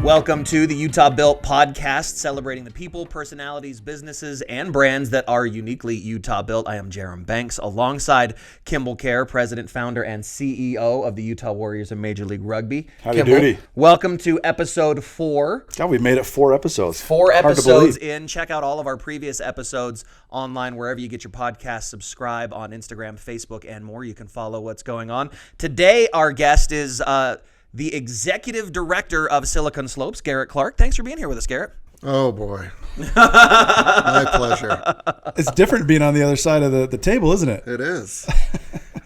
Welcome to the Utah Built podcast, celebrating the people, personalities, businesses, and brands that are uniquely Utah built. I am Jerem Banks, alongside Kimball Kjar, president, founder, and CEO of the Utah Warriors of Major League Rugby. Howdy Kimball, doody. welcome to episode 4. God, we made it 4 episodes. 4 episodes in. Check out all of our previous episodes online, wherever you get your podcast. Subscribe on Instagram, Facebook, and more. You can follow what's going on. Today, our guest is the executive director of Silicon Slopes, Garrett Clark. Thanks for being here with us, Garrett. Oh, boy. My pleasure. It's different being on the other side of the table, isn't it? It is.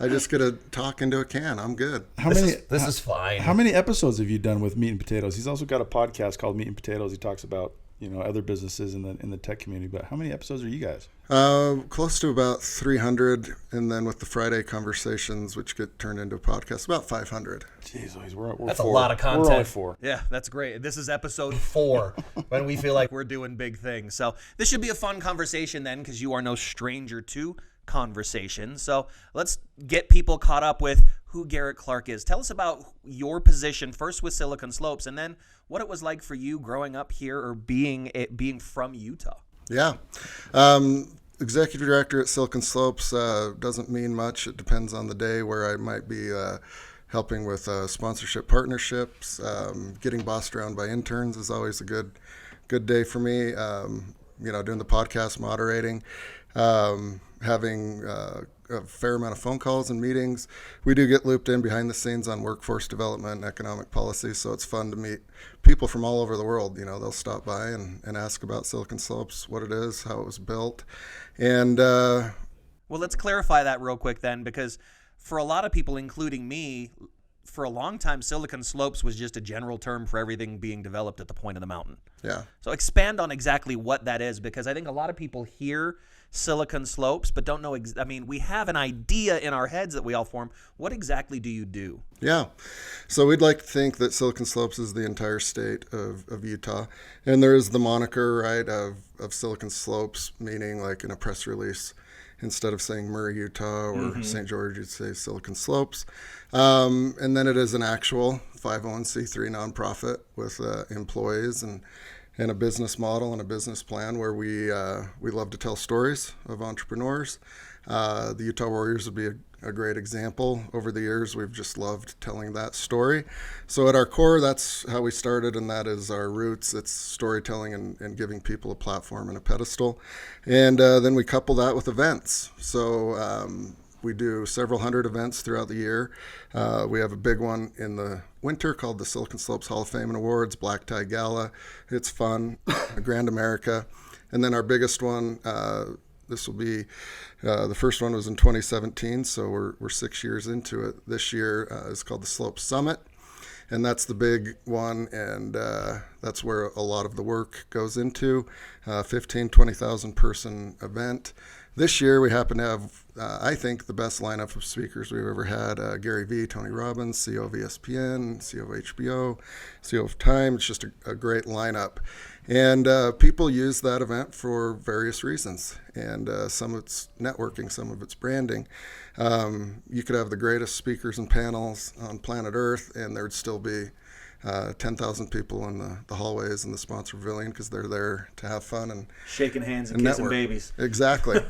I just get to talk into a can. I'm good. This is fine. How many episodes have you done with Meat and Potatoes? He's also got a podcast called Meat and Potatoes. He talks about, other businesses in the tech community. But how many episodes are you guys? Close to about 300, and then with the Friday conversations, which get turned into a podcast, about 500. Jeez, we're that's 4. A lot of content. We're only 4. Yeah, that's great. This is episode 4 when we feel like we're doing big things. So this should be a fun conversation then, because you are no stranger to conversation. So let's get people caught up with who Garrett Clark is. Tell us about your position first with Silicon Slopes, and then what it was like for you growing up here or being from Utah. Yeah. Executive director at Silicon Slopes doesn't mean much. It depends on the day where I might be helping with sponsorship partnerships. Getting bossed around by interns is always a good day for me. Doing the podcast, moderating, having a fair amount of phone calls and meetings. We do get looped in behind the scenes on workforce development and economic policy, so it's fun to meet people from all over the world. They'll stop by and ask about Silicon Slopes, what it is, how it was built. And well, let's clarify that real quick then, because for a lot of people, including me, for a long time, Silicon Slopes was just a general term for everything being developed at the point of the mountain. Yeah. So expand on exactly what that is, because I think a lot of people hear Silicon Slopes but don't know. We have an idea in our heads that we all form. What exactly do you do? Yeah. So we'd like to think that Silicon Slopes is the entire state of Utah. And there is the moniker, right, of Silicon Slopes, meaning like in a press release, instead of saying Murray, Utah or St. George, you'd say Silicon Slopes. And then it is an actual 501c3 nonprofit with employees and a business model and a business plan where we love to tell stories of entrepreneurs. The Utah Warriors would be a great example. Over the years, we've just loved telling that story. So at our core, that's how we started, and that is our roots. It's storytelling and giving people a platform and a pedestal. And then we couple that with events. So we do several hundred events throughout the year. We have a big one in the winter called the Silicon Slopes Hall of Fame and Awards, Black Tie Gala. It's fun, Grand America. And then our biggest one, this will be, the first one was in 2017, so we're 6 years into it. This year is called the Slopes Summit. And that's the big one, and that's where a lot of the work goes into. 20,000 person event. This year we happen to have, I think, the best lineup of speakers we've ever had. Gary Vee, Tony Robbins, CEO of ESPN, CEO of HBO, CEO of Time. It's just a great lineup. And people use that event for various reasons. And some of it's networking, some of it's branding. You could have the greatest speakers and panels on planet Earth, and there'd still be 10,000 people in the hallways and the sponsor pavilion because they're there to have fun and shaking hands and kissing network. Babies. Exactly.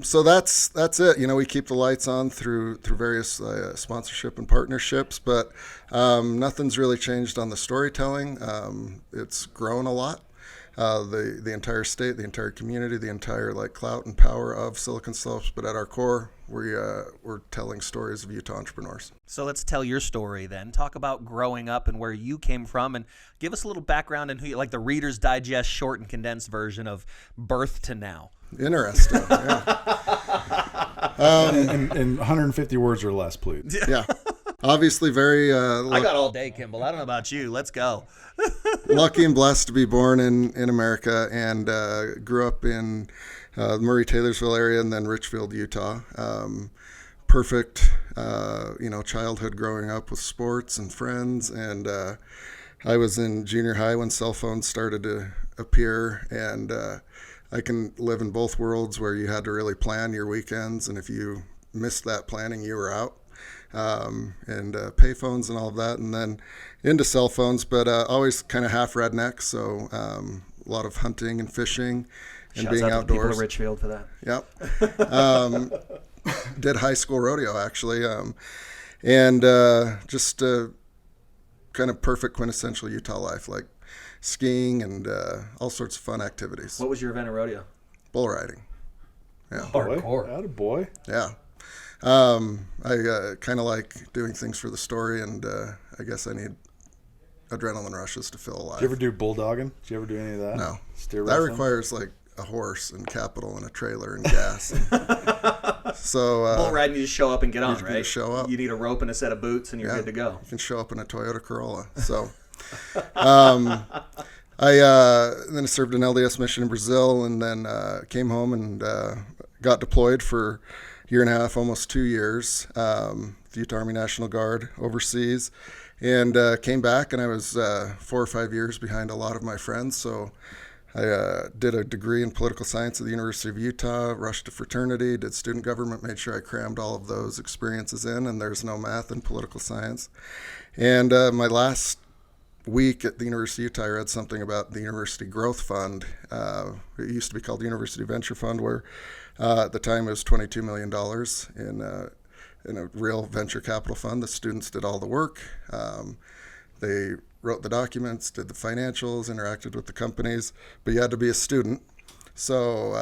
So that's it. We keep the lights on through various sponsorship and partnerships, but nothing's really changed on the storytelling. It's grown a lot. The entire state, the entire community, the entire clout and power of Silicon Slopes, but at our core, we're telling stories of Utah entrepreneurs. So let's tell your story then. Talk about growing up and where you came from, and give us a little background and who you, like the Reader's Digest short and condensed version of birth to now. Interesting. Yeah. In 150 words or less, please. Yeah. Obviously very... I got all day, Kimball. I don't know about you. Let's go. Lucky and blessed to be born in America, and grew up in the Murray-Taylorsville area and then Richfield, Utah. Perfect, childhood growing up with sports and friends. And I was in junior high when cell phones started to appear, and I can live in both worlds where you had to really plan your weekends, and if you missed that planning, you were out. and payphones and all of that, and then into cell phones, but always kind of half redneck, so a lot of hunting and fishing and Shouts being out to the people outdoors. of Richfield for that. Yep. Did high school rodeo, actually, and just kind of perfect quintessential Utah life, like skiing and all sorts of fun activities. What was your event at rodeo? Bull riding. Yeah. Hardcore. Attaboy. Yeah. I kind of like doing things for the story, and I guess I need adrenaline rushes to feel alive. Did you ever do bulldogging? Did you ever do any of that? No. Steer That wrestling? requires like a horse and capital and a trailer and gas. So Bull riding, you just show up and get on, you right? just show up. You need a rope and a set of boots, and you're Yeah. good to go. You can show up in a Toyota Corolla. So I then served an LDS mission in Brazil, and then came home and got deployed for a year and a half, almost 2 years, the Utah Army National Guard overseas, and came back, and I was 4 or 5 years behind a lot of my friends. So I did a degree in political science at the University of Utah, rushed to fraternity, did student government, made sure I crammed all of those experiences in, and there's no math in political science. And my last week at the University of Utah, I read something about the University Growth Fund. It used to be called the University Venture Fund, where at the time it was $22 million in a real venture capital fund. The students did all the work. They wrote the documents, did the financials, interacted with the companies, but you had to be a student. So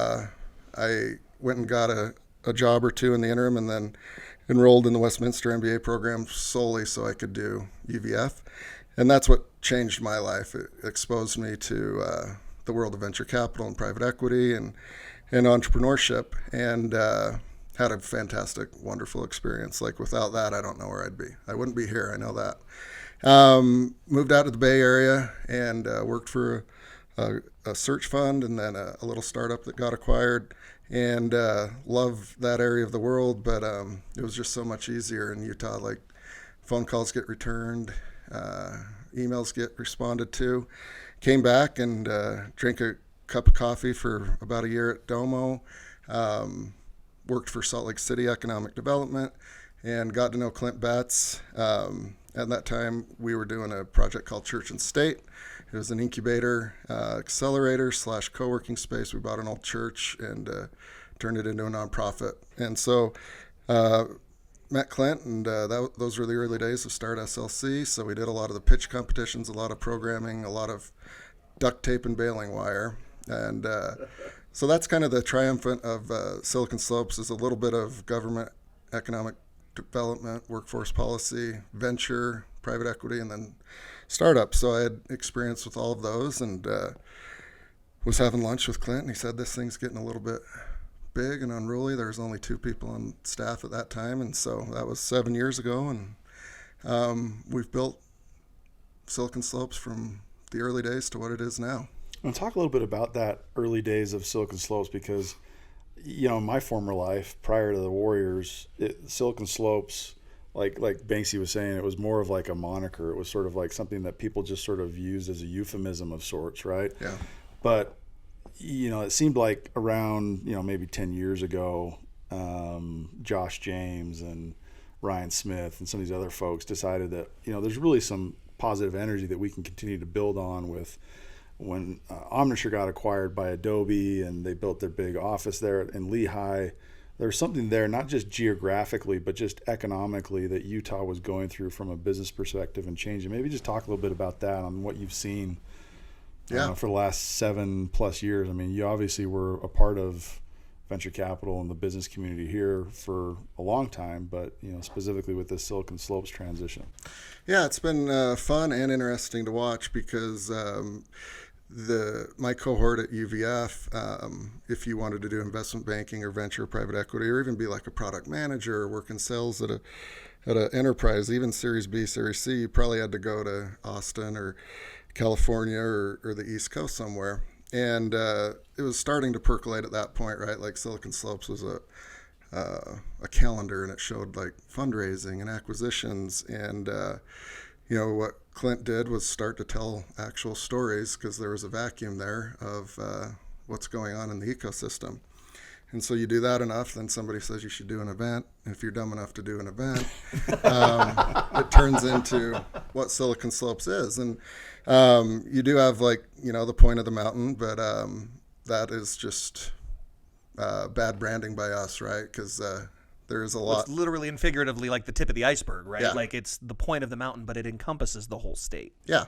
I went and got a job or two in the interim, and then enrolled in the Westminster MBA program solely so I could do UVF. And that's what changed my life. It exposed me to the world of venture capital and private equity and entrepreneurship, and had a fantastic, wonderful experience. Like, without that, I don't know where I'd be. I wouldn't be here, I know that. Moved out to the Bay Area and worked for a search fund, and then a little startup that got acquired, and love that area of the world, but it was just so much easier in Utah. Like, phone calls get returned, emails get responded to. Came back and drank a cup of coffee for about a year at Domo, worked for Salt Lake City Economic Development, and got to know Clint Betts. At that time, we were doing a project called Church and State. It was an incubator, accelerator / co-working space. We bought an old church and turned it into a nonprofit. And so met Clint, and those were the early days of Start SLC. So we did a lot of the pitch competitions, a lot of programming, a lot of duct tape and baling wire. And so that's kind of the triumphant of Silicon Slopes, is a little bit of government, economic development, workforce policy, venture, private equity, and then startup. So I had experience with all of those, and was having lunch with Clint, and he said, this thing's getting a little bit big and unruly. There was only 2 people on staff at that time, and so that was 7 years ago, and we've built Silicon Slopes from the early days to what it is now. And talk a little bit about that early days of Silicon Slopes, because in my former life, prior to the Warriors, Silicon Slopes, like Banksy was saying, it was more of like a moniker. It was sort of like something that people just sort of used as a euphemism of sorts, right? Yeah. But, it seemed like around, maybe 10 years ago, Josh James and Ryan Smith and some of these other folks decided that, there's really some positive energy that we can continue to build on with. When Omnisure got acquired by Adobe and they built their big office there in Lehigh, there's something there, not just geographically, but just economically, that Utah was going through from a business perspective and changing. Maybe just talk a little bit about that, on what you've seen for the last 7+ years. I mean, you obviously were a part of venture capital and the business community here for a long time, but specifically with this Silicon Slopes transition. Yeah, it's been fun and interesting to watch, because my cohort at UVF, if you wanted to do investment banking or venture private equity, or even be like a product manager or work in sales at an enterprise, even Series B, Series C, you probably had to go to Austin or California or the East Coast somewhere. And it was starting to percolate at that point, right? Like, Silicon Slopes was a calendar, and it showed like fundraising and acquisitions, and what Clint did was start to tell actual stories, because there was a vacuum there of what's going on in the ecosystem. And so you do that enough, then somebody says you should do an event. And if you're dumb enough to do an event, it turns into what Silicon Slopes is. And you do have, like, the point of the mountain, but that is just bad branding by us, right? Because there is a lot. It's literally and figuratively like the tip of the iceberg, right? Yeah. Like it's the point of the mountain, but it encompasses the whole state. Yeah,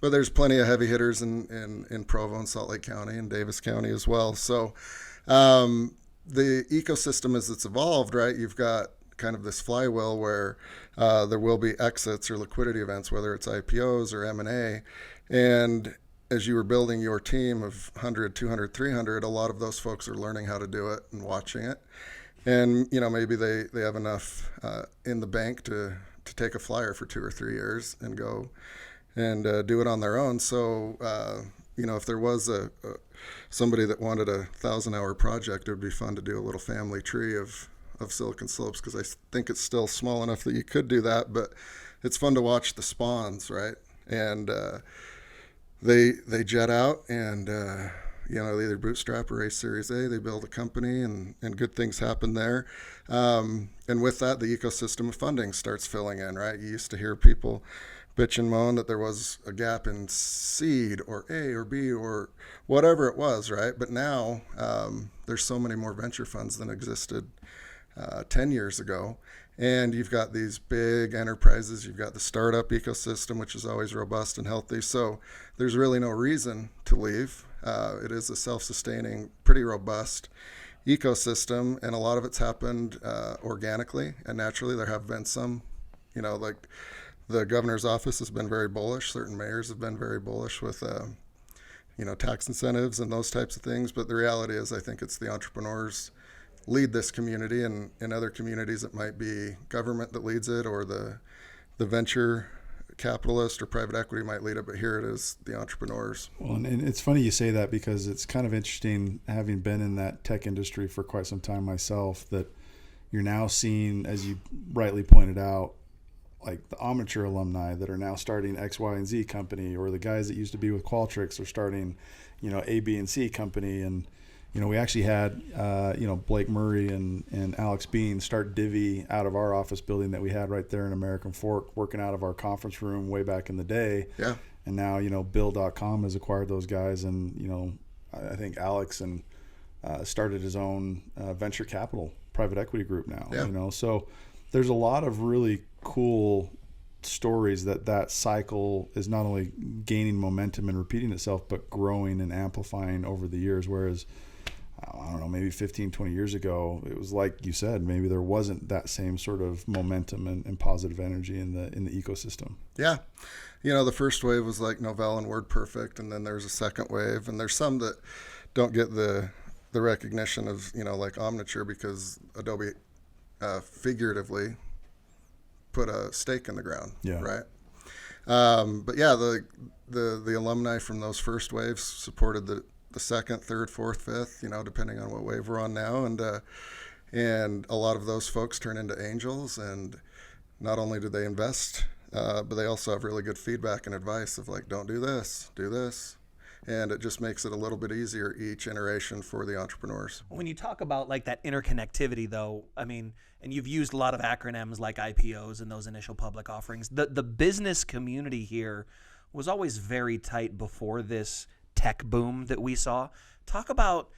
but there's plenty of heavy hitters in Provo and Salt Lake County and Davis County as well. So the ecosystem as it's evolved, right, you've got kind of this flywheel where there will be exits or liquidity events, whether it's IPOs or M&A. And as you were building your team of 100, 200, 300, a lot of those folks are learning how to do it and watching it. And, maybe they have enough in the bank to take a flyer for 2 or 3 years and go and do it on their own. So, if there was somebody that wanted a 1,000-hour project, it would be fun to do a little family tree of Silicon Slopes, because I think it's still small enough that you could do that. But it's fun to watch the spawns, right? And they jet out and they either bootstrap or raise Series A. They build a company, and good things happen there. And with that, the ecosystem of funding starts filling in, right? You used to hear people bitch and moan that there was a gap in seed or A or B or whatever it was, right? But now there's so many more venture funds than existed 10 years ago. And you've got these big enterprises. You've got the startup ecosystem, which is always robust and healthy. So there's really no reason to leave. It is a self-sustaining, pretty robust ecosystem, and a lot of it's happened organically and naturally. There have been some, like the governor's office has been very bullish. Certain mayors have been very bullish with, tax incentives and those types of things. But the reality is, I think it's the entrepreneurs lead this community, and in other communities it might be government that leads it, or the venture capitalist or private equity might lead it, but here it is, the entrepreneurs. Well, and it's funny you say that, because it's kind of interesting, having been in that tech industry for quite some time myself, that you're now seeing, as you rightly pointed out, like the Omniture alumni that are now starting X, Y, and Z company, or the guys that used to be with Qualtrics are starting, A, B, and C company. And we actually had, Blake Murray and Alex Bean start Divvy out of our office building that we had right there in American Fork, working out of our conference room way back in the day. Yeah. And now, Bill.com has acquired those guys. And, I think Alex started his own venture capital private equity group now. Yeah. So there's a lot of really cool stories that cycle is not only gaining momentum and repeating itself, but growing and amplifying over the years. Whereas, I don't know, maybe 15, 20 years ago, it was like you said, maybe there wasn't that same sort of momentum and positive energy in the ecosystem. Yeah. The first wave was like Novell and WordPerfect, and then there's a second wave, and there's some that don't get the recognition of, like Omniture, because Adobe figuratively put a stake in the ground, Yeah. right? But yeah, the alumni from those first waves supported the second, third, fourth, fifth, depending on what wave we're on now. And a lot of those folks turn into angels, and not only do they invest, but they also have really good feedback and advice of like, don't do this, do this. And it just makes it a little bit easier each iteration for the entrepreneurs. When you talk about like that interconnectivity, though, I mean, and you've used a lot of acronyms like IPOs and those initial public offerings, the business community here was always very tight before this tech boom that we saw. Talk about,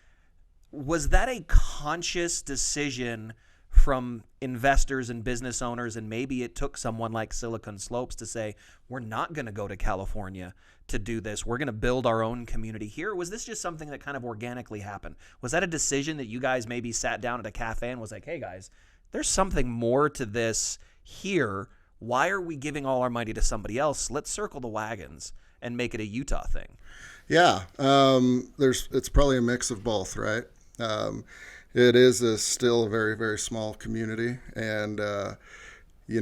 was that a conscious decision from investors and business owners, and maybe it took someone like Silicon Slopes to say, we're not going to go to California to do this, we're going to build our own community here? Or was this just something that kind of organically happened? Was that a decision that you guys maybe sat down at a cafe and was like, hey guys, there's something more to this here, why are we giving all our money to somebody else? Let's circle the wagons and make it a Utah thing. Yeah, it's probably a mix of both, right? It is still a very, very small community, and you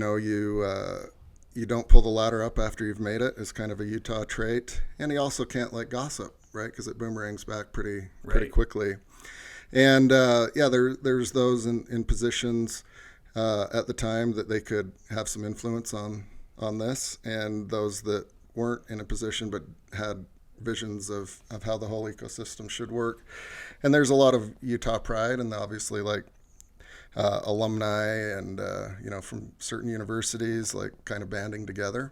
don't pull the ladder up after you've made it. It's kind of a Utah trait, and you also can't like gossip, right? Because it boomerangs back pretty quickly. And there's those in positions at the time that they could have some influence on this, and those that weren't in a position but had visions of how the whole ecosystem should work. And there's a lot of Utah pride, and obviously like alumni and from certain universities like kind of banding together.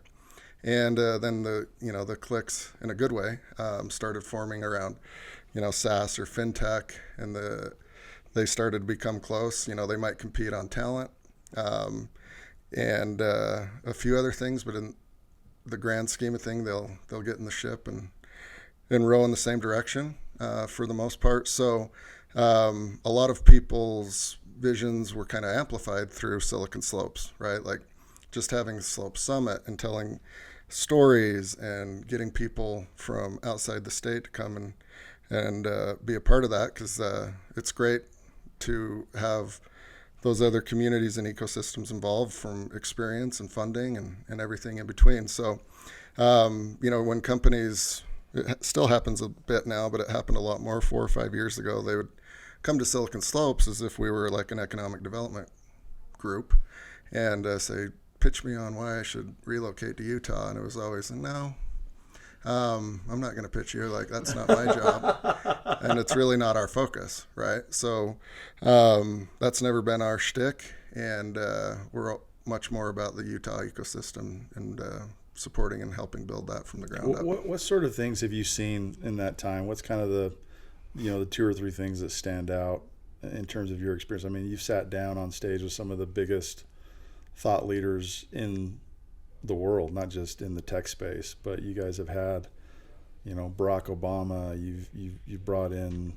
And then the cliques in a good way started forming around SaaS or fintech, and they started to become close. They might compete on talent and a few other things, but in the grand scheme of things, they'll get in the ship and row in the same direction for the most part. So a lot of people's visions were kind of amplified through Silicon Slopes, right? Like just having the Slope Summit and telling stories and getting people from outside the state to come and be a part of that, because it's great to have those other communities and ecosystems involved from experience and funding and everything in between. So, when companies, it still happens a bit now, but it happened a lot more 4 or 5 years ago, they would come to Silicon Slopes as if we were like an economic development group and say, pitch me on why I should relocate to Utah. And it was always, no, I'm not going to pitch you. Like, that's not my job. And it's really not our focus, right? So that's never been our shtick. And we're much more about the Utah ecosystem and supporting and helping build that from the ground up. What sort of things have you seen in that time? What's kind of the 2 or 3 things that stand out in terms of your experience? I mean, you've sat down on stage with some of the biggest thought leaders in the world, not just in the tech space, but you guys have had, Barack Obama, you've brought in,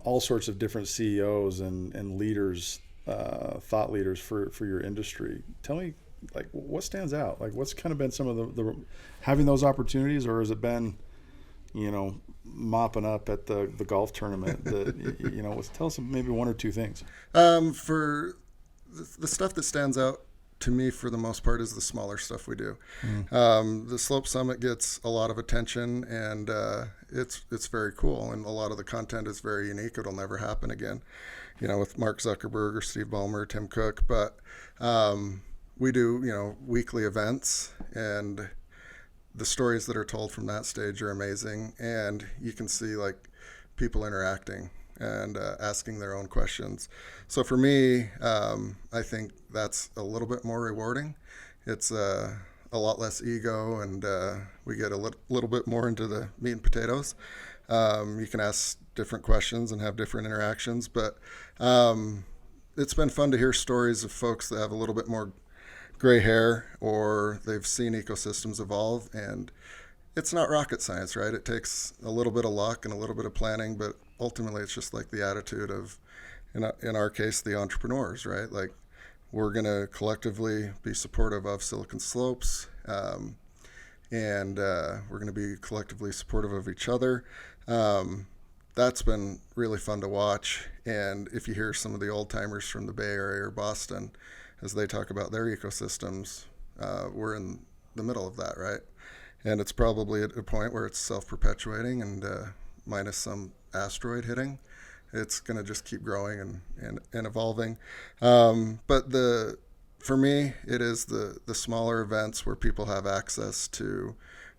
all sorts of different CEOs and leaders, thought leaders for your industry. Tell me, like, what stands out? Like, what's kind of been some of the having those opportunities, or has it been, mopping up at the golf tournament? Tell us maybe 1 or 2 things. For the stuff that stands out to me for the most part is the smaller stuff we do. The Slope Summit gets a lot of attention, and it's very cool, and a lot of the content is very unique. It'll never happen again, with Mark Zuckerberg or Steve Ballmer, Tim Cook. But we do, weekly events, and the stories that are told from that stage are amazing, and you can see like people interacting and asking their own questions. So for me, I think that's a little bit more rewarding. It's a lot less ego, and we get a little bit more into the meat and potatoes. You can ask different questions and have different interactions, but it's been fun to hear stories of folks that have a little bit more gray hair, or they've seen ecosystems evolve, and it's not rocket science, right? It takes a little bit of luck and a little bit of planning, but ultimately it's just like the attitude of, in our case, the entrepreneurs, right? Like, we're going to collectively be supportive of Silicon Slopes, and we're going to be collectively supportive of each other. That's been really fun to watch. And if you hear some of the old timers from the Bay Area or Boston, as they talk about their ecosystems, we're in the middle of that, right? And it's probably at a point where it's self-perpetuating, and minus some asteroid hitting, it's going to just keep growing and evolving. But for me, it is the smaller events where people have access to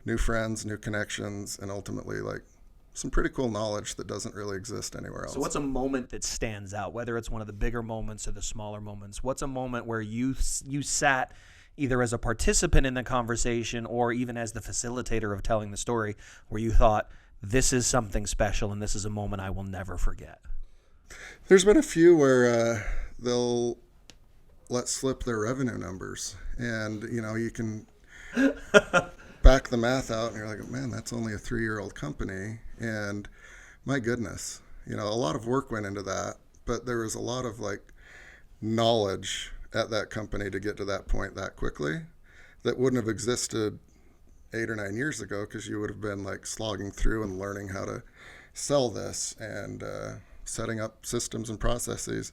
new friends, new connections, and ultimately like some pretty cool knowledge that doesn't really exist anywhere else. So what's a moment that stands out, whether it's one of the bigger moments or the smaller moments? What's a moment where you sat either as a participant in the conversation or even as the facilitator of telling the story, where you thought, this is something special and this is a moment I will never forget? There's been a few where they'll let slip their revenue numbers, and you can back the math out, and you're like, man, that's only a 3-year-old company, and my goodness, a lot of work went into that, but there was a lot of like knowledge at that company to get to that point that quickly that wouldn't have existed 8 or 9 years ago, because you would have been like slogging through and learning how to sell this and setting up systems and processes.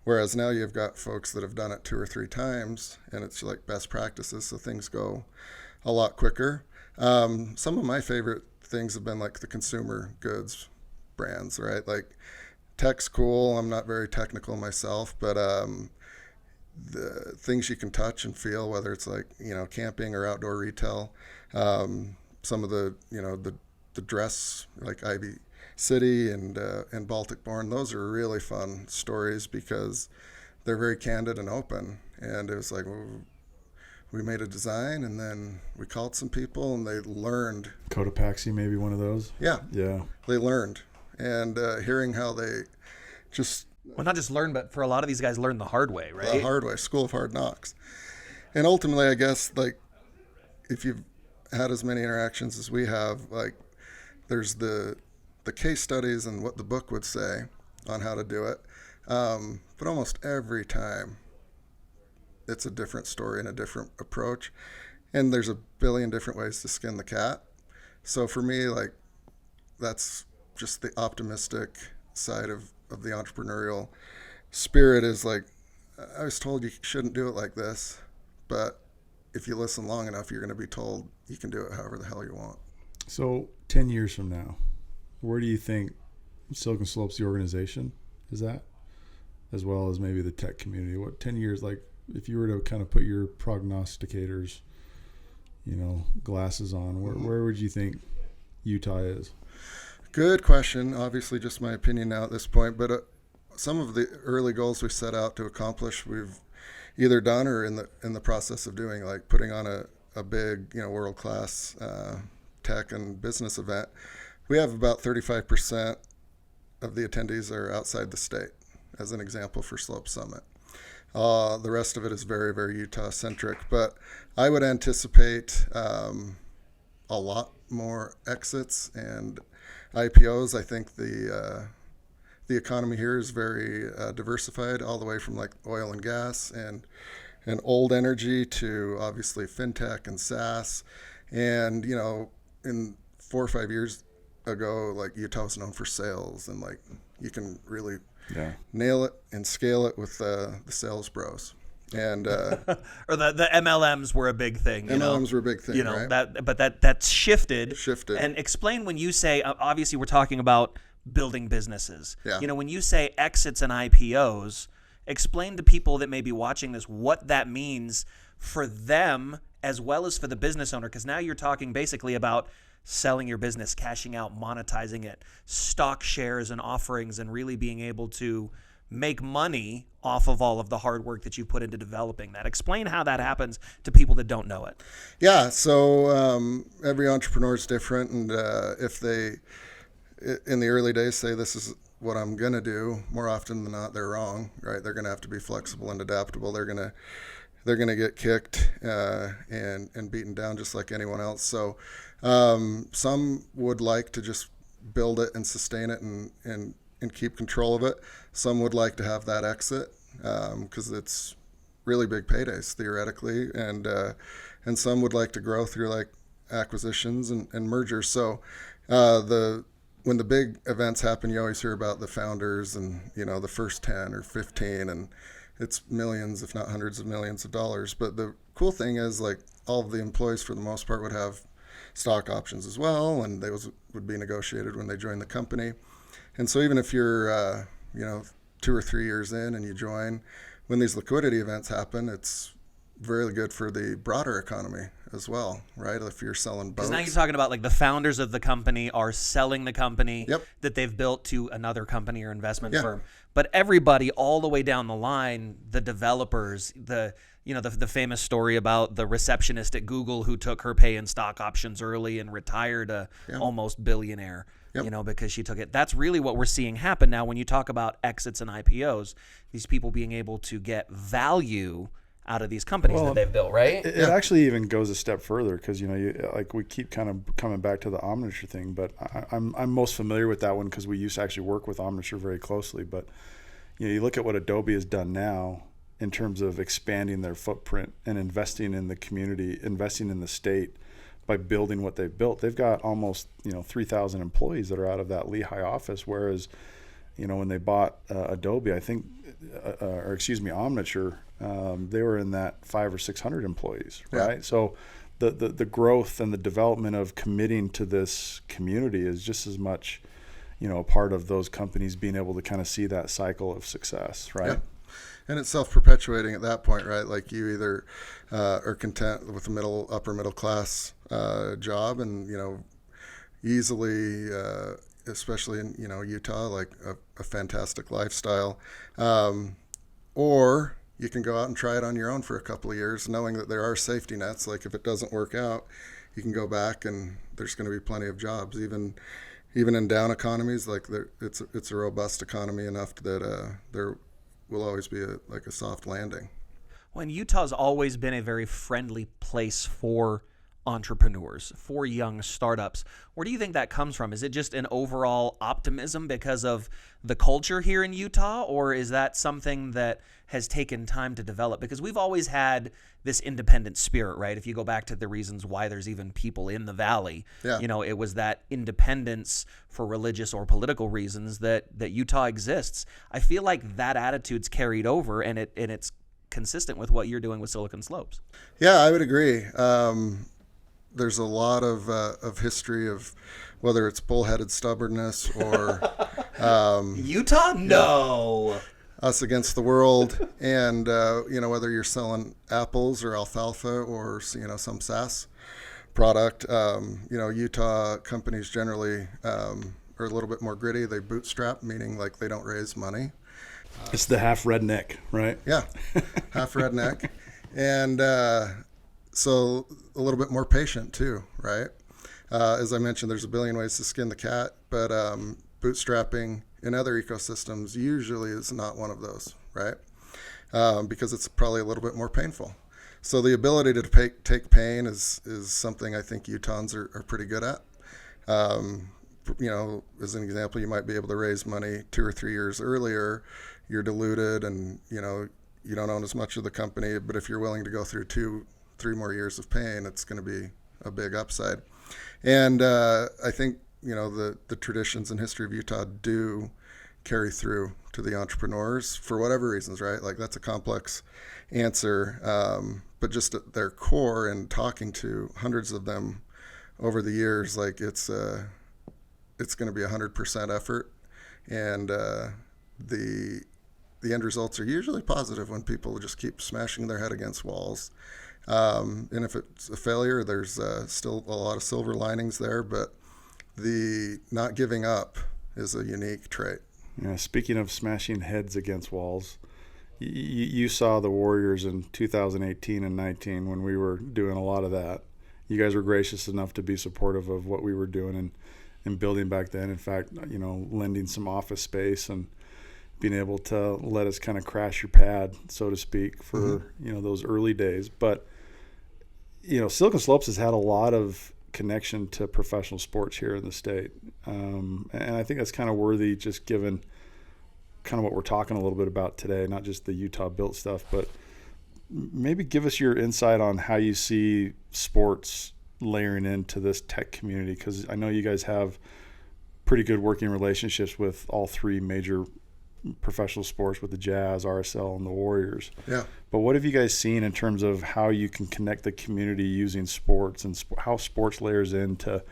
Whereas now you've got folks that have done it 2 or 3 times, and it's like best practices, so things go a lot quicker. Some of my favorite things have been like the consumer goods brands, right? Like, tech's cool. I'm not very technical myself, but the things you can touch and feel, whether it's like, camping or outdoor retail, Some of the, the dress, like Ivy City and Baltic Born, those are really fun stories because they're very candid and open. And it was like, well, we made a design and then we called some people and they learned. Cotopaxi, maybe one of those. Yeah. Yeah. They learned. And hearing how they just. Well, not just learn, but for a lot of these guys, learn the hard way, right? The hard way, school of hard knocks. And ultimately, I guess, like, if you've had as many interactions as we have, like, there's the case studies and what the book would say on how to do it. But almost every time, it's a different story and a different approach. And there's a billion different ways to skin the cat. So for me, like, that's just the optimistic side of the entrepreneurial spirit is like, I was told you shouldn't do it like this, but if you listen long enough, you're going to be told you can do it however the hell you want. So 10 years from now, where do you think Silicon Slopes, the organization, is at? As well as maybe the tech community? What 10 years, like if you were to kind of put your prognosticators, glasses on, where would you think Utah is? Good question. Obviously just my opinion now at this point, but some of the early goals we set out to accomplish, we've either done or in the process of doing, like putting on a big, world-class tech and business event. We have about 35% of the attendees are outside the state, as an example for Slope Summit. The rest of it is very, very Utah-centric, but I would anticipate a lot more exits and IPOs. I think the economy here is very diversified, all the way from like oil and gas and old energy to obviously fintech and SaaS. And in 4 or 5 years ago, like Utah was known for sales, and like you can really nail it and scale it with the sales bros. And or the MLMs were a big thing. MLMs were a big thing, right? That's shifted. Shifted. And explain when you say, obviously we're talking about building businesses. Yeah. When you say exits and IPOs, explain to people that may be watching this what that means for them as well as for the business owner, because now you're talking basically about selling your business, cashing out, monetizing it, stock shares and offerings, and really being able to make money off of all of the hard work that you put into developing that. Explain how that happens to people that don't know it. Yeah, so every entrepreneur is different, and if they, in the early days, say this is what I'm going to do, more often than not, they're wrong, right? They're going to have to be flexible and adaptable. They're going to get kicked and beaten down just like anyone else. So some would like to just build it and sustain it and keep control of it. Some would like to have that exit because it's really big paydays theoretically, and some would like to grow through like acquisitions and mergers. So when the big events happen, you always hear about the founders and the first 10 or 15, and it's millions, if not hundreds of millions of dollars. But the cool thing is, like, all of the employees for the most part would have stock options as well, and those would be negotiated when they join the company. And so even if you're 2 or 3 years in and you join, when these liquidity events happen, it's very good for the broader economy as well, right? If you're selling boats. Because now you're talking about like the founders of the company are selling the company that they've built to another company or investment firm. But everybody all the way down the line, the developers, the famous story about the receptionist at Google who took her pay and stock options early and retired a almost billionaire, because she took it. That's really what we're seeing happen now when you talk about exits and IPOs, these people being able to get value out of these companies that they've built, right? It actually even goes a step further because, we keep kind of coming back to the Omniture thing, but I'm most familiar with that one because we used to actually work with Omniture very closely. But, you look at what Adobe has done now in terms of expanding their footprint and investing in the community, investing in the state by building what they've built. They've got almost, 3,000 employees that are out of that Lehigh office, whereas, when they bought Adobe, I think, Omniture, they were in that 500 or 600 employees, right? So the growth and the development of committing to this community is just as much, a part of those companies being able to kind of see that cycle of success, right? And it's self-perpetuating at that point, right? Like you either are content with a upper middle class job, and easily, especially in Utah, like a fantastic lifestyle, or you can go out and try it on your own for a couple of years, knowing that there are safety nets. Like if it doesn't work out, you can go back, and there's going to be plenty of jobs, even in down economies. Like it's a robust economy enough that there will always be a soft landing. Well, and Utah's always been a very friendly place for entrepreneurs, for young startups. Where do you think that comes from? Is it just an overall optimism because of the culture here in Utah, or is that something that has taken time to develop? Because we've always had this independent spirit, right? If you go back to the reasons why there's even people in the valley, Yeah. It was that independence for religious or political reasons that Utah exists. I feel like that attitude's carried over, and it's consistent with what you're doing with Silicon Slopes. Yeah, I would agree. There's a lot of history of whether it's bullheaded stubbornness or Utah? No. us against the world, and whether you're selling apples or alfalfa or some SaaS product. Utah companies generally are a little bit more gritty. They bootstrap, meaning like they don't raise money. It's the half redneck, right? Yeah, half redneck, and so a little bit more patient too, right? As I mentioned, there's a billion ways to skin the cat, but bootstrapping in other ecosystems usually is not one of those, right? Because it's probably a little bit more painful. So the ability to take pain is something I think Utahns are pretty good at. As an example, you might be able to raise money 2 or 3 years earlier. You're diluted, and you don't own as much of the company. But if you're willing to go through 2-3 more years of pain, it's going to be a big upside. And I think the traditions and history of Utah do carry through to the entrepreneurs for whatever reasons, right? Like that's a complex answer, but just at their core, and talking to hundreds of them over the years, like it's going to be 100% effort, and the end results are usually positive when people just keep smashing their head against walls. And if it's a failure, there's still a lot of silver linings there, but the not giving up is a unique trait. Yeah, speaking of smashing heads against walls, you saw the Warriors in 2018 and 19 when we were doing a lot of that. You guys were gracious enough to be supportive of what we were doing and building back then. In fact, lending some office space and being able to let us kind of crash your pad, so to speak, for those early days. But Silicon Slopes has had a lot of connection to professional sports here in the state, and I think that's kind of worthy, just given kind of what we're talking a little bit about today, not just the Utah built stuff, but maybe give us your insight on how you see sports layering into this tech community, because I know you guys have pretty good working relationships with all 3 major professional sports, with the Jazz, RSL, and the Warriors. Yeah. But what have you guys seen in terms of how you can connect the community using sports, and how sports layers into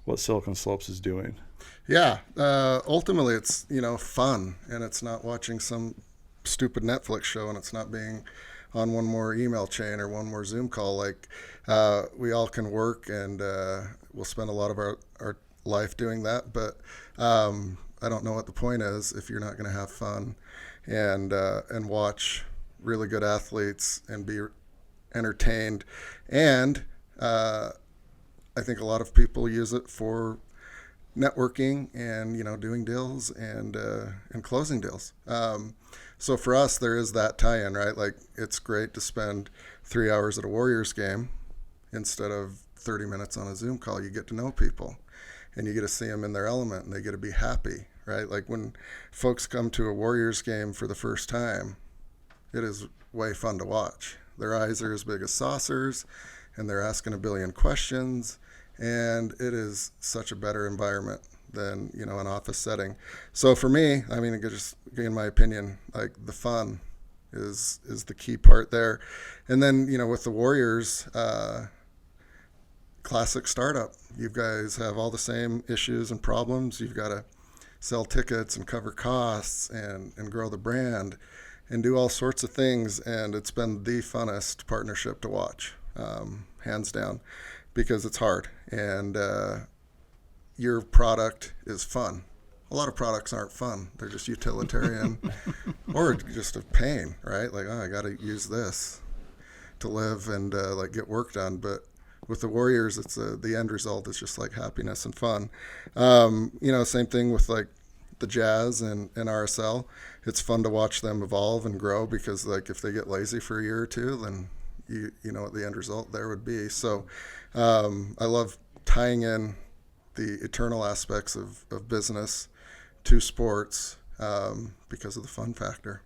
what Silicon Slopes is doing? Yeah. Ultimately, it's, fun, and it's not watching some stupid Netflix show, and it's not being on one more email chain or one more Zoom call. Like, we all can work, and we'll spend a lot of our life doing that, but I don't know what the point is if you're not going to have fun and watch really good athletes and be entertained. And I think a lot of people use it for networking and doing deals and closing deals. So for us, there is that tie-in, right? Like it's great to spend 3 hours at a Warriors game instead of 30 minutes on a Zoom call. You get to know people, and you get to see them in their element, and they get to be happy. Right? Like when folks come to a Warriors game for the first time, it is way fun to watch. Their eyes are as big as saucers, and they're asking a billion questions, and it is such a better environment than, an office setting. So for me, I mean, just in my opinion, like the fun is the key part there. And then, with the Warriors, classic startup, you guys have all the same issues and problems. You've got to sell tickets and cover costs and grow the brand. and do all sorts of things. And it's been the funnest partnership to watch, hands down, because it's hard. And your product is fun. A lot of products aren't fun. They're just utilitarian or just a pain, right? Like, oh, I got to use this to live and like get work done. But with the Warriors, it's the end result is just like happiness and fun. Same thing with like the Jazz and RSL. It's fun to watch them evolve and grow, because like if they get lazy for a year or two, then you know what the end result there would be. So I love tying in the eternal aspects of business to sports because of the fun factor.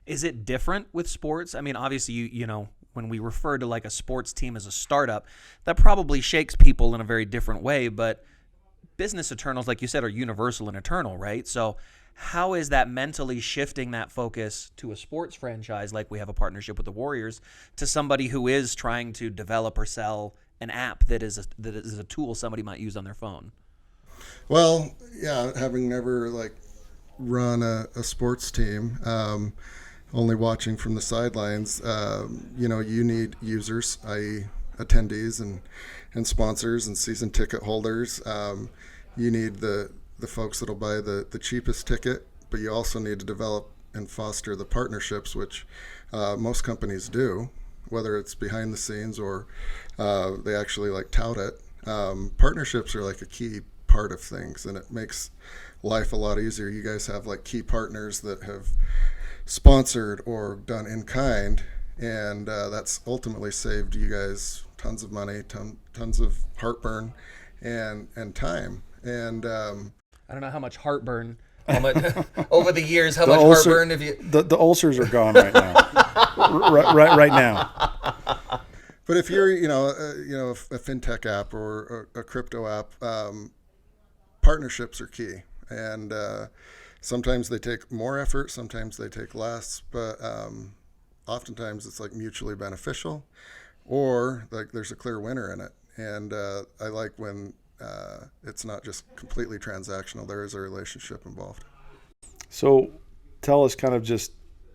Is it different with sports? I mean, obviously, you know, when we refer to like a sports team as a startup, that probably shakes people in a very different way. But business eternals, like you said, are universal and eternal, right? So how is that mentally shifting that focus to a sports franchise, like we have a partnership with the Warriors, to somebody who is trying to develop or sell an app that is a tool somebody might use on their phone? Well, yeah, having never like run a sports team, only watching from the sidelines, you need users, i.e. attendees and sponsors and season ticket holders. You need the folks that'll buy the cheapest ticket, but you also need to develop and foster the partnerships, which most companies do, whether it's behind the scenes or they actually like tout it. Partnerships are like a key part of things, and it makes life a lot easier. You guys have like key partners that have sponsored or done in kind, and that's ultimately saved you guys tons of money, tons of heartburn and time. And I don't know how much heartburn over the years. How The much ulcer- heartburn have you? The ulcers are gone right now. right now. But if you're, a fintech app or a crypto app, partnerships are key. And sometimes they take more effort, sometimes they take less, but oftentimes it's like mutually beneficial, or like there's a clear winner in it. And I like when it's not just completely transactional. There is a relationship involved. So tell us, kind of just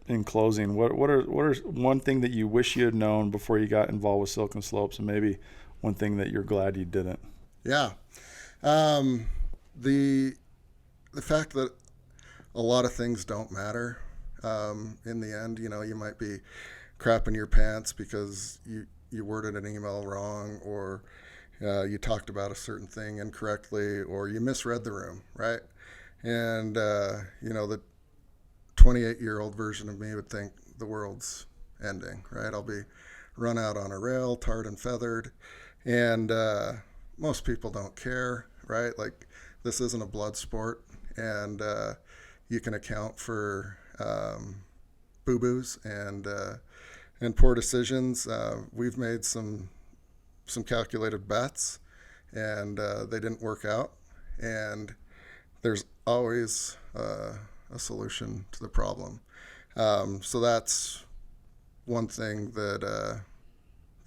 in closing, what are one thing that you wish you had known before you got involved with Silk and Slopes, and maybe one thing that you're glad you didn't? Yeah. The fact that a lot of things don't matter in the end. You might be crapping your pants because you worded an email wrong, or you talked about a certain thing incorrectly, or you misread the room, right? And the 28-year-old version of me would think the world's ending, right? I'll be run out on a rail, tarred and feathered, and most people don't care, right? Like, this isn't a blood sport, and you can account for boo-boos and poor decisions. We've made some calculated bets, and they didn't work out. And there's always a solution to the problem. So that's one thing that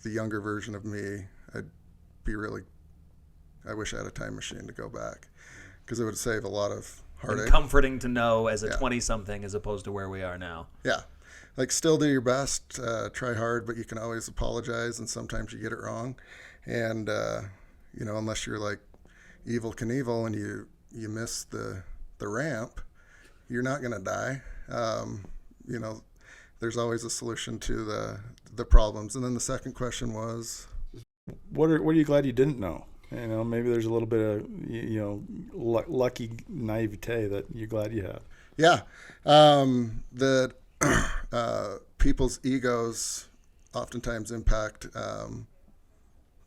the younger version of me, I wish I had a time machine to go back, because it would save a lot of heartache. And comforting to know as a 20-something as opposed to where we are now. Yeah. Like, still do your best, try hard, but you can always apologize, and sometimes you get it wrong. And, unless you're like Evel Knievel and you miss the ramp, you're not going to die. There's always a solution to the problems. And then the second question was, What are you glad you didn't know? Maybe there's a little bit of lucky naivete that you're glad you have. Yeah, that people's egos oftentimes impact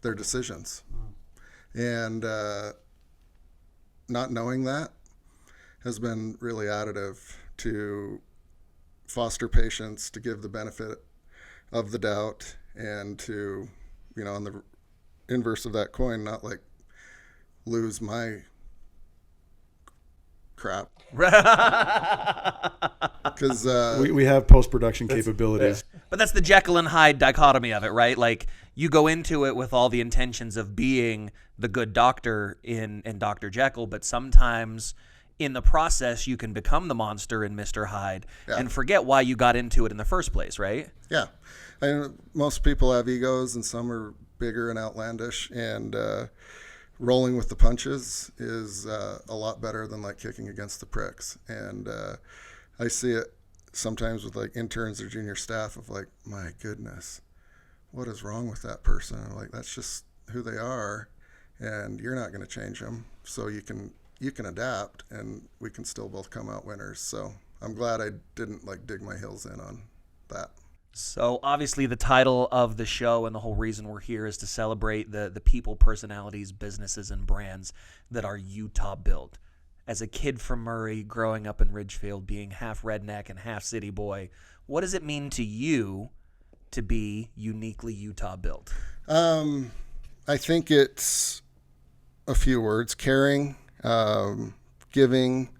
their decisions, and not knowing that has been really additive to foster patience, to give the benefit of the doubt, and to, on the inverse of that coin, not like lose my crap. Because we have post-production capabilities. But that's the Jekyll and Hyde dichotomy of it, right? Like, you go into it with all the intentions of being the good doctor in Dr. Jekyll, but sometimes in the process, you can become the monster in Mr. Hyde and forget why you got into it in the first place, right? Yeah. Most people have egos, and some are bigger and outlandish, and rolling with the punches is a lot better than like kicking against the pricks. And I see it sometimes with like interns or junior staff of like, my goodness, what is wrong with that person? I'm like, that's just who they are, and you're not going to change them. So you can adapt, and we can still both come out winners. So I'm glad I didn't like dig my heels in on that. So obviously the title of the show and the whole reason we're here is to celebrate the people, personalities, businesses, and brands that are Utah built. As a kid from Murray, growing up in Ridgefield, being half redneck and half city boy, what does it mean to you to be uniquely Utah built? I think it's a few words: caring, giving,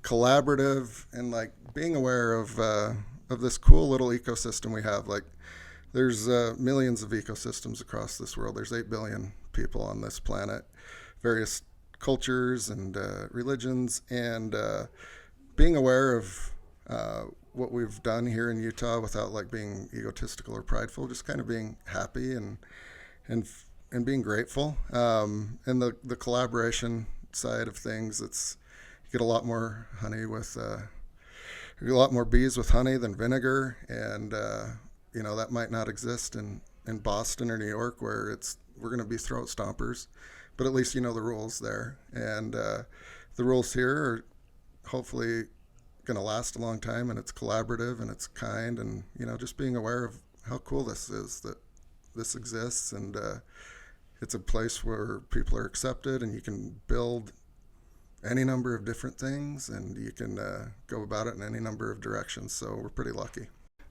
collaborative, and like being aware of this cool little ecosystem we have. Like, there's millions of ecosystems across this world. There's 8 billion people on this planet, various cultures and religions, and being aware of what we've done here in Utah without like being egotistical or prideful, just kind of being happy and being grateful. And the collaboration side of things, you get a lot more honey with you get a lot more bees with honey than vinegar, and that might not exist in Boston or New York, where we're going to be throat stompers, but at least you know the rules there, and the rules here are hopefully going to last a long time, and it's collaborative and it's kind, and just being aware of how cool this is, that this exists, and it's a place where people are accepted, and you can build any number of different things, and you can go about it in any number of directions. So we're pretty lucky.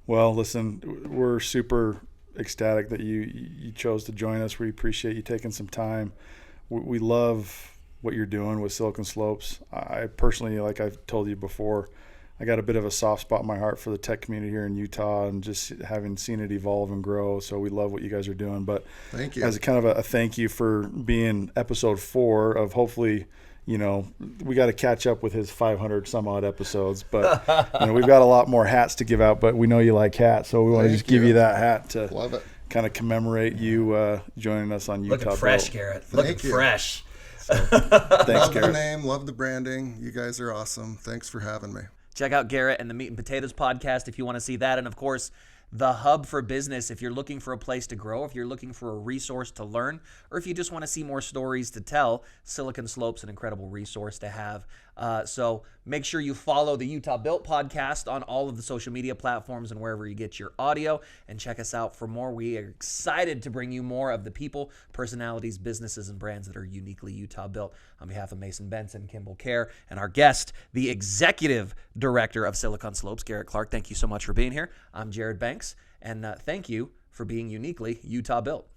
Well, listen, we're super ecstatic that you chose to join us. We appreciate you taking some time. We love what you're doing with Silicon Slopes. I personally, like I've told you before, I got a bit of a soft spot in my heart for the tech community here in Utah, and just having seen it evolve and grow. So we love what you guys are doing. But thank you. As a kind of a thank you for being episode 4 of hopefully, we got to catch up with his 500 some odd episodes, but we've got a lot more hats to give out, but we know you like hats. So we want to just give you that hat to love it. Kind of commemorate you joining us on Utah. Looking fresh, Built. Garrett. Looking fresh. So, thanks, love Garrett. the name, love the branding. You guys are awesome. Thanks for having me. Check out Garrett and the Meat and Potatoes podcast if you want to see that. And of course, the Hub for Business, if you're looking for a place to grow, if you're looking for a resource to learn, or if you just want to see more stories to tell, Silicon Slopes an incredible resource to have. So make sure you follow the Utah Built podcast on all of the social media platforms and wherever you get your audio, and check us out for more. We are excited to bring you more of the people, personalities, businesses, and brands that are uniquely Utah built. On behalf of Mason Benson, Kimball Kjar, and our guest, the executive director of Silicon Slopes, Garrett Clark, thank you so much for being here. I'm Jared Banks, and thank you for being uniquely Utah built.